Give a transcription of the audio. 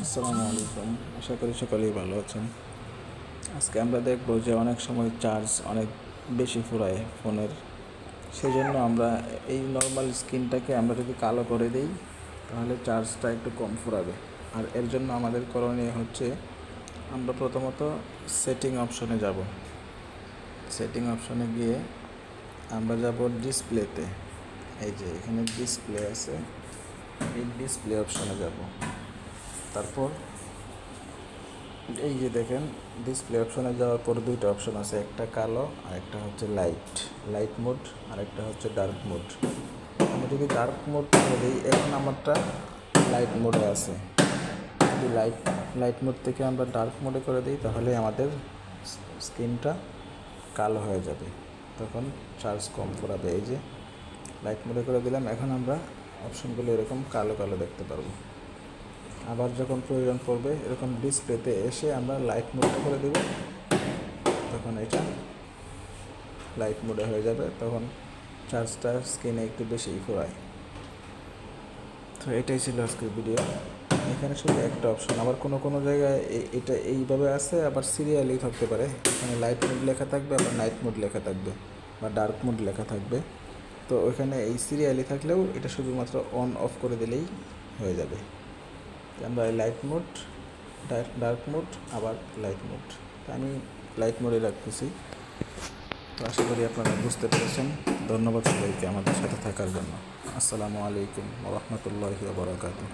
আসসালামু আলাইকুম। আশা করি সকলেই ভালো আছেন। আজকে আমরা দেখব যে অনেক সময় চার্জ অনেক বেশি ফুরায় ফোনের। সেই জন্য আমরা এই নর্মাল স্ক্রিনটাকে আমরা যদি কালো করে দিই তাহলে চার্জটা একটু কম ফুরাবে। আর এর জন্য আমাদের করণীয় হচ্ছে আমরা প্রথমত সেটিং অপশনে যাব। সেটিং অপশনে গিয়ে আমরা যাব ডিসপ্লেতে। এই যে এখানে ডিসপ্লে আছে, এই ডিসপ্লে অপশনে যাব। তারপর এই যে দেখেন ডিসপ্লে অপশনে যাওয়ার পর দুইটা অপশন আছে, একটা কালো আর একটা হচ্ছে লাইট মোড আর একটা হচ্ছে ডার্ক মোড। আমি যদি ডার্ক মোড করে দিই, এখন আমারটা লাইট মোডে আছে। যদি লাইট মোড থেকে আমরা ডার্ক মোডে করে দিই তাহলে আমাদের স্ক্রিনটা কালো হয়ে যাবে, তখন চার্জ কম ফুরাবে। এই যে লাইট মোডে করে দিলাম, এখন আমরা অপশনগুলো এরকম কালো কালো দেখতে পারবো। আবার যখন প্রয়োজন পড়বে এরকম ডিসপ্লেতে এসে আমরা লাইট মোডটা করে দেব, তখন এটা লাইট মোডে হয়ে যাবে, তখন চার্জটা স্ক্রিনে একটু বেশিই ফুরায়। তো এটাই ছিল আজকের ভিডিও। এখানে শুধু একটা অপশন, আবার কোনো জায়গায় এটা এইভাবে আছে, আবার সিরিয়ালি থাকতে পারে। এখানে লাইট মোড লেখা থাকবে, আবার নাইট মোড লেখা থাকবে, বা ডার্ক মোড লেখা থাকবে। তো ওইখানে এই সিরিয়ালি থাকলেও এটা শুধুমাত্র অন অফ করে দিলেই হয়ে যাবে। আমরা লাইট মোড, ডার্ক মোড, আবার লাইট মোড। আমি লাইট মোডে রাখতেছি। তো আশা করি আপনারা বুঝতে পেরেছেন। ধন্যবাদ সবাইকে আমাদের সাথে থাকার জন্য। আসসালামু আলাইকুম ওয়া রাহমাতুল্লাহি ওয়া বারাকাতুহু।